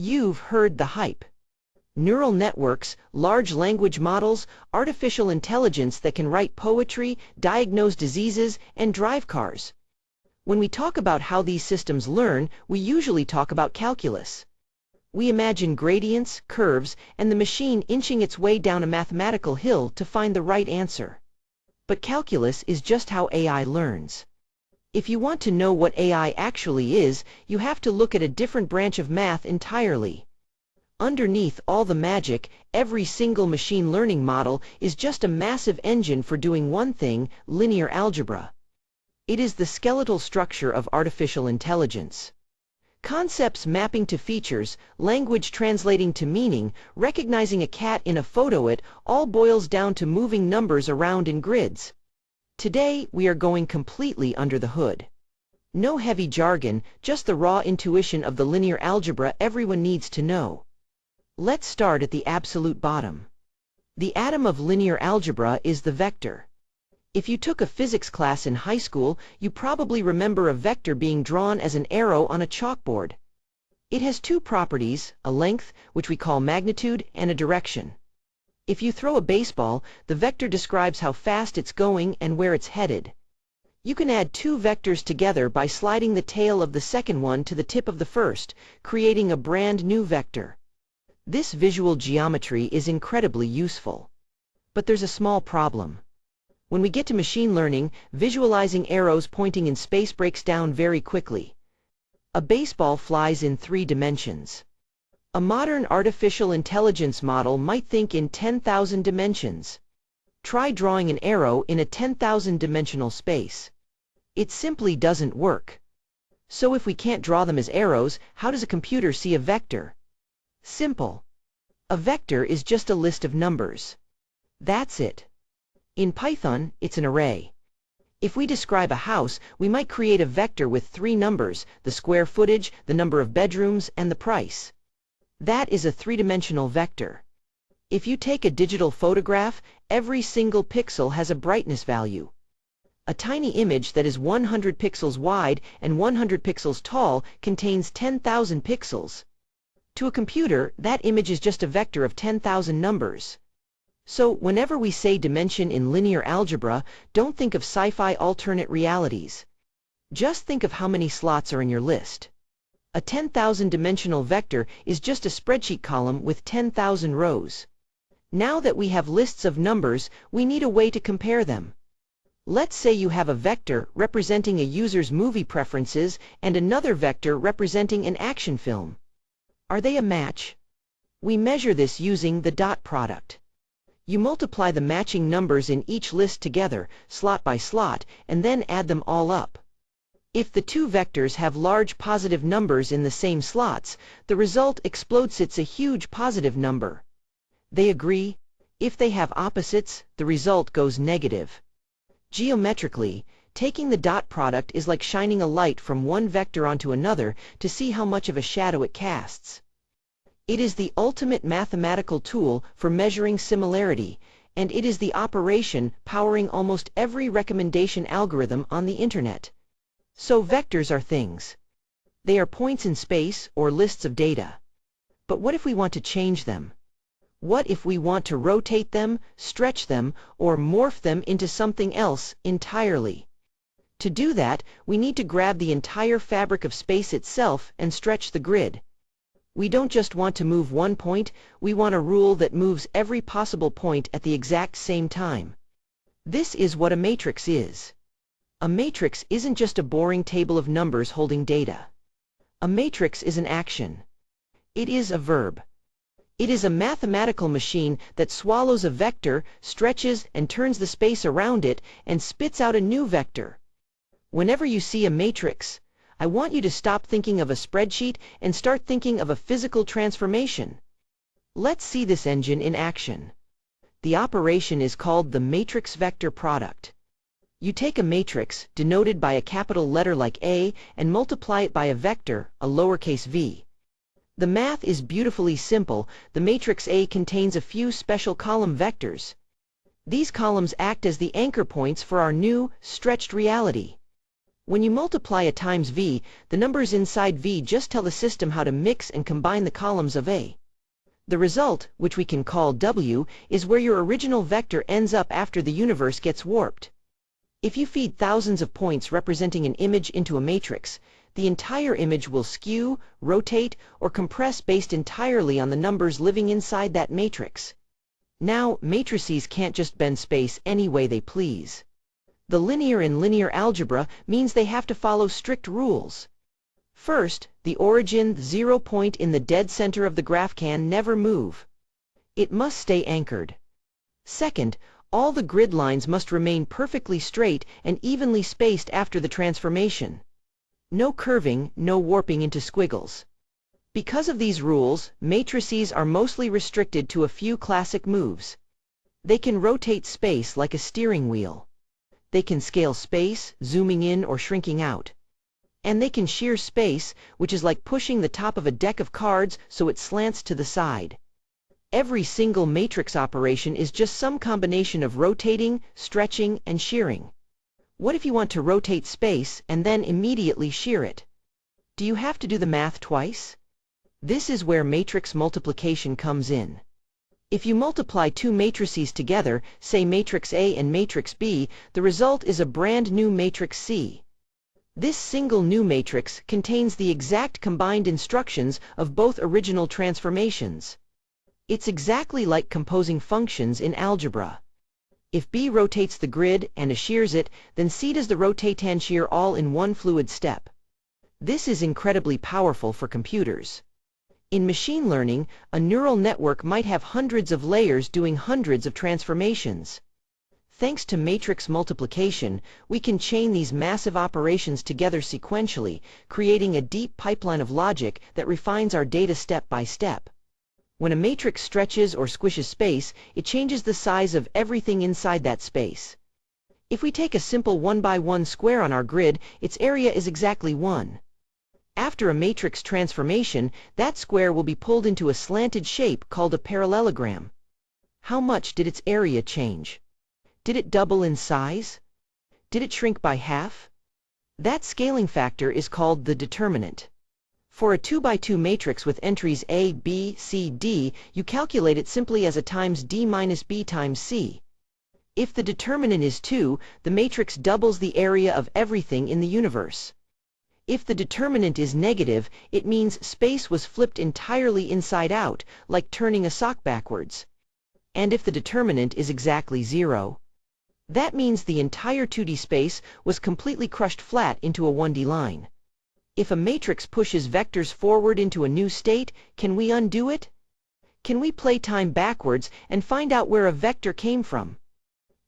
You've heard the hype. Neural networks, large language models, artificial intelligence that can write poetry, diagnose diseases, and drive cars. When we talk about how these systems learn, we usually talk about calculus. We imagine gradients, curves, and the machine inching its way down a mathematical hill to find the right answer. But calculus is just how AI learns. If you want to know what AI actually is, you have to look at a different branch of math entirely. Underneath all the magic, every single machine learning model is just a massive engine for doing one thing: linear algebra. It is the skeletal structure of artificial intelligence. Concepts mapping to features, language translating to meaning, recognizing a cat in a photo, it all boils down to moving numbers around in grids. Today, we are going completely under the hood. No heavy jargon, just the raw intuition of the linear algebra everyone needs to know. Let's start at the absolute bottom. The atom of linear algebra is the vector. If you took a physics class in high school, you probably remember a vector being drawn as an arrow on a chalkboard. It has two properties: a length, which we call magnitude, and a direction. If you throw a baseball, the vector describes how fast it's going and where it's headed. You can add two vectors together by sliding the tail of the second one to the tip of the first, creating a brand new vector. This visual geometry is incredibly useful. But there's a small problem. When we get to machine learning, visualizing arrows pointing in space breaks down very quickly. A baseball flies in 3 dimensions. A modern artificial intelligence model might think in 10,000 dimensions. Try drawing an arrow in a 10,000 dimensional space. It simply doesn't work. So if we can't draw them as arrows, how does a computer see a vector? Simple. A vector is just a list of numbers. That's it. In Python, it's an array. If we describe a house, we might create a vector with 3 numbers: the square footage, the number of bedrooms, and the price. That is a 3-dimensional vector. If you take a digital photograph, every single pixel has a brightness value. A tiny image that is 100 pixels wide and 100 pixels tall contains 10,000 pixels. To a computer, that image is just a vector of 10,000 numbers. So, whenever we say dimension in linear algebra, don't think of sci-fi alternate realities. Just think of how many slots are in your list. A 10,000 dimensional vector is just a spreadsheet column with 10,000 rows. Now that we have lists of numbers, we need a way to compare them. Let's say you have a vector representing a user's movie preferences and another vector representing an action film. Are they a match? We measure this using the dot product. You multiply the matching numbers in each list together, slot by slot, and then add them all up. If the 2 vectors have large positive numbers in the same slots, the result explodes. It's a huge positive number. They agree. If they have opposites, the result goes negative. Geometrically, taking the dot product is like shining a light from one vector onto another to see how much of a shadow it casts. It is the ultimate mathematical tool for measuring similarity, and it is the operation powering almost every recommendation algorithm on the internet. So vectors are things. They are points in space or lists of data. But what if we want to change them? What if we want to rotate them, stretch them, or morph them into something else entirely? To do that, we need to grab the entire fabric of space itself and stretch the grid. We don't just want to move one point, we want a rule that moves every possible point at the exact same time. This is what a matrix is. A matrix isn't just a boring table of numbers holding data. A matrix is an action. It is a verb. It is a mathematical machine that swallows a vector, stretches and turns the space around it, and spits out a new vector. Whenever you see a matrix, I want you to stop thinking of a spreadsheet and start thinking of a physical transformation. Let's see this engine in action. The operation is called the matrix vector product. You take a matrix, denoted by a capital letter like A, and multiply it by a vector, a lowercase v. The math is beautifully simple. The matrix A contains a few special column vectors. These columns act as the anchor points for our new, stretched reality. When you multiply a times v, the numbers inside v just tell the system how to mix and combine the columns of a. The result, which we can call w, is where your original vector ends up after the universe gets warped. If you feed thousands of points representing an image into a matrix, the entire image will skew, rotate, or compress based entirely on the numbers living inside that matrix. Now, matrices can't just bend space any way they please. The linear in linear algebra means they have to follow strict rules. First, the origin, the 0 point in the dead center of the graph can never move. It must stay anchored. Second, all the grid lines must remain perfectly straight and evenly spaced after the transformation. No curving, no warping into squiggles. Because of these rules, matrices are mostly restricted to a few classic moves. They can rotate space like a steering wheel. They can scale space, zooming in or shrinking out. And they can shear space, which is like pushing the top of a deck of cards so it slants to the side. Every single matrix operation is just some combination of rotating, stretching, and shearing. What if you want to rotate space and then immediately shear it? Do you have to do the math twice? This is where matrix multiplication comes in. If you multiply two matrices together, say matrix A and matrix B, the result is a brand new matrix C. This single new matrix contains the exact combined instructions of both original transformations. It's exactly like composing functions in algebra. If B rotates the grid and A shears it, then C does the rotate and shear all in one fluid step. This is incredibly powerful for computers. In machine learning, a neural network might have hundreds of layers doing hundreds of transformations. Thanks to matrix multiplication, we can chain these massive operations together sequentially, creating a deep pipeline of logic that refines our data step by step. When a matrix stretches or squishes space, it changes the size of everything inside that space. If we take a simple 1x1 square on our grid, its area is exactly 1. After a matrix transformation, that square will be pulled into a slanted shape called a parallelogram. How much did its area change? Did it double in size? Did it shrink by half? That scaling factor is called the determinant. For a 2x2 matrix with entries A, B, C, D, you calculate it simply as a times D minus B times C. If the determinant is 2, the matrix doubles the area of everything in the universe. If the determinant is negative, it means space was flipped entirely inside out, like turning a sock backwards. And if the determinant is exactly 0, that means the entire 2D space was completely crushed flat into a 1D line. If a matrix pushes vectors forward into a new state, can we undo it? Can we play time backwards and find out where a vector came from?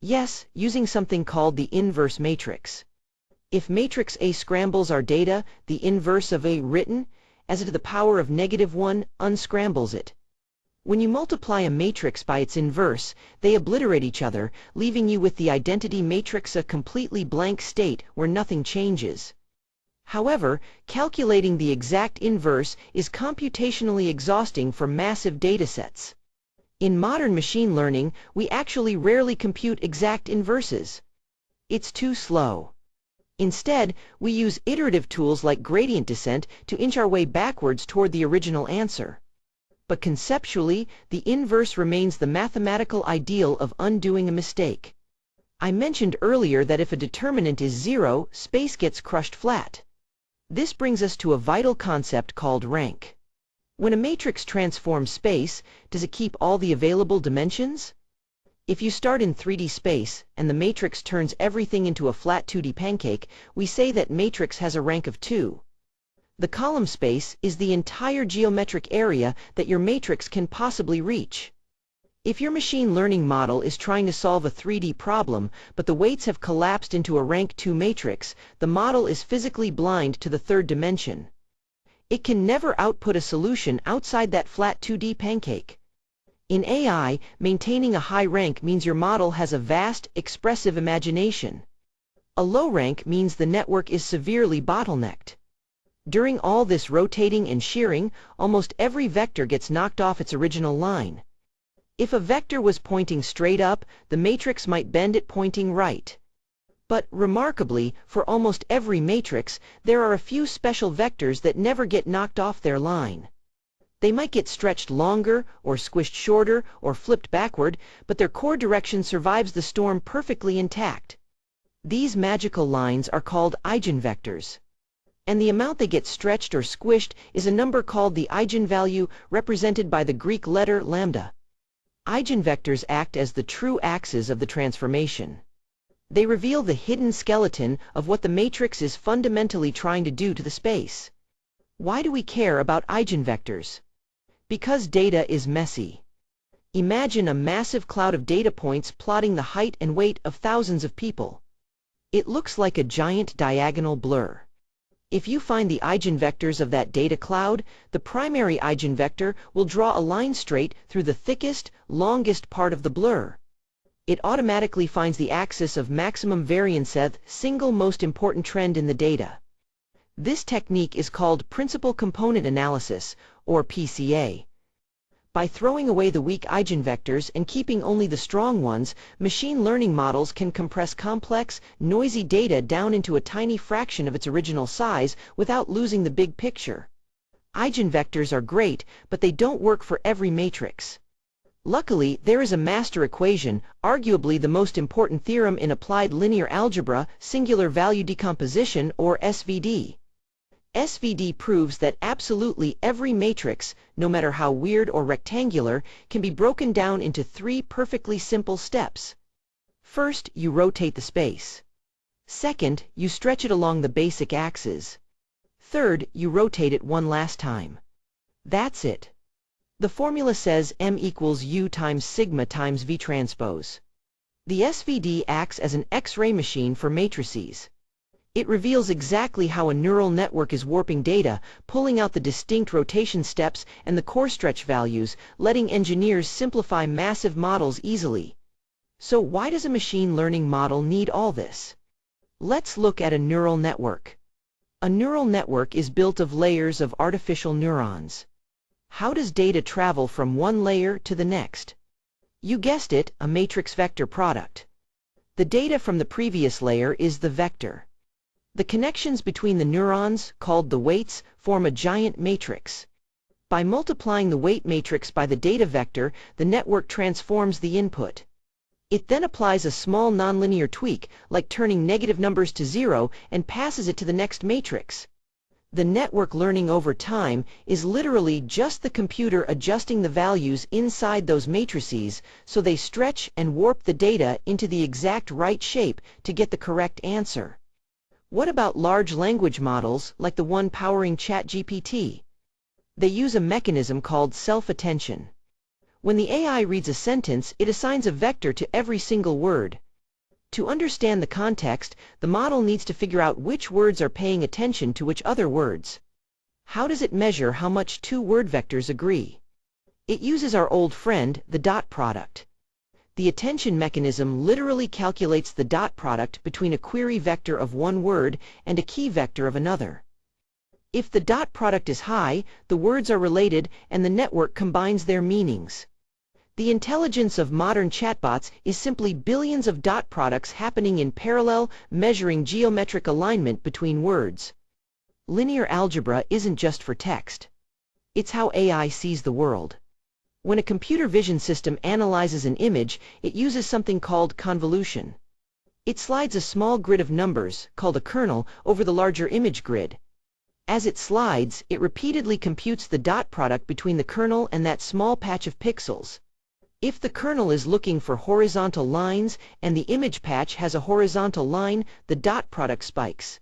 Yes, using something called the inverse matrix. If matrix A scrambles our data, the inverse of A written, as to the power of -1, unscrambles it. When you multiply a matrix by its inverse, they obliterate each other, leaving you with the identity matrix, a completely blank state where nothing changes. However, calculating the exact inverse is computationally exhausting for massive datasets. In modern machine learning, we actually rarely compute exact inverses. It's too slow. Instead, we use iterative tools like gradient descent to inch our way backwards toward the original answer. But conceptually, the inverse remains the mathematical ideal of undoing a mistake. I mentioned earlier that if a determinant is 0, space gets crushed flat. This brings us to a vital concept called rank. When a matrix transforms space, does it keep all the available dimensions? If you start in 3D space, and the matrix turns everything into a flat 2D pancake, we say that matrix has a rank of 2. The column space is the entire geometric area that your matrix can possibly reach. If your machine learning model is trying to solve a 3D problem, but the weights have collapsed into a rank 2 matrix, the model is physically blind to the third dimension. It can never output a solution outside that flat 2D pancake. In AI, maintaining a high rank means your model has a vast, expressive imagination. A low rank means the network is severely bottlenecked. During all this rotating and shearing, almost every vector gets knocked off its original line. If a vector was pointing straight up, the matrix might bend it pointing right. But, remarkably, for almost every matrix, there are a few special vectors that never get knocked off their line. They might get stretched longer, or squished shorter, or flipped backward, but their core direction survives the storm perfectly intact. These magical lines are called eigenvectors. And the amount they get stretched or squished is a number called the eigenvalue, represented by the Greek letter lambda. Eigenvectors act as the true axes of the transformation. They reveal the hidden skeleton of what the matrix is fundamentally trying to do to the space. Why do we care about eigenvectors? Because data is messy. Imagine a massive cloud of data points plotting the height and weight of thousands of people. It looks like a giant diagonal blur. If you find the eigenvectors of that data cloud, the primary eigenvector will draw a line straight through the thickest, longest part of the blur. It automatically finds the axis of maximum variance, the single most important trend in the data. This technique is called principal component analysis, or PCA. By throwing away the weak eigenvectors and keeping only the strong ones, machine learning models can compress complex, noisy data down into a tiny fraction of its original size without losing the big picture. Eigenvectors are great, but they don't work for every matrix. Luckily, there is a master equation, arguably the most important theorem in applied linear algebra, singular value decomposition, or SVD. SVD proves that absolutely every matrix, no matter how weird or rectangular, can be broken down into three perfectly simple steps. First, you rotate the space. Second, you stretch it along the basic axis. Third, you rotate it one last time. That's it. The formula says m equals u times sigma times v transpose. The SVD acts as an X-ray machine for matrices. It reveals exactly how a neural network is warping data, pulling out the distinct rotation steps and the core stretch values, letting engineers simplify massive models easily. So why does a machine learning model need all this? Let's look at a neural network. A neural network is built of layers of artificial neurons. How does data travel from one layer to the next? You guessed it, a matrix vector product. The data from the previous layer is the vector. The connections between the neurons, called the weights, form a giant matrix. By multiplying the weight matrix by the data vector, the network transforms the input. It then applies a small nonlinear tweak, like turning negative numbers to zero, and passes it to the next matrix. The network learning over time is literally just the computer adjusting the values inside those matrices so they stretch and warp the data into the exact right shape to get the correct answer. What about large language models like the one powering ChatGPT? They use a mechanism called self-attention. When the AI reads a sentence, it assigns a vector to every single word. To understand the context, the model needs to figure out which words are paying attention to which other words. How does it measure how much two word vectors agree? It uses our old friend, the dot product. The attention mechanism literally calculates the dot product between a query vector of one word and a key vector of another. If the dot product is high, the words are related and the network combines their meanings. The intelligence of modern chatbots is simply billions of dot products happening in parallel, measuring geometric alignment between words. Linear algebra isn't just for text. It's how AI sees the world. When a computer vision system analyzes an image, it uses something called convolution. It slides a small grid of numbers, called a kernel, over the larger image grid. As it slides, it repeatedly computes the dot product between the kernel and that small patch of pixels. If the kernel is looking for horizontal lines and the image patch has a horizontal line, the dot product spikes.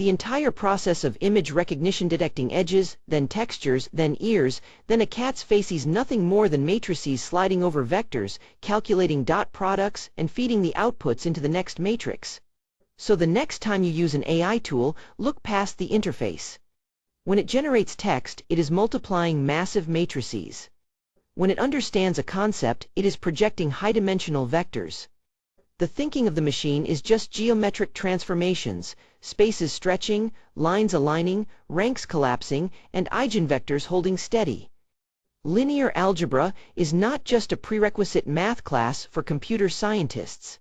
The entire process of image recognition, detecting edges, then textures, then ears, then a cat's face, is nothing more than matrices sliding over vectors, calculating dot products, and feeding the outputs into the next matrix. So the next time you use an AI tool, look past the interface. When it generates text, it is multiplying massive matrices. When it understands a concept, it is projecting high-dimensional vectors. The thinking of the machine is just geometric transformations, spaces stretching, lines aligning, ranks collapsing, and eigenvectors holding steady. Linear algebra is not just a prerequisite math class for computer scientists.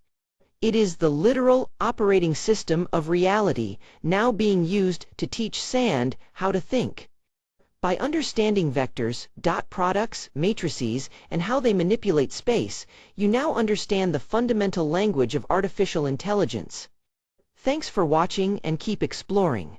It is the literal operating system of reality, now being used to teach sand how to think. By understanding vectors, dot products, matrices, and how they manipulate space, you now understand the fundamental language of artificial intelligence. Thanks for watching and keep exploring.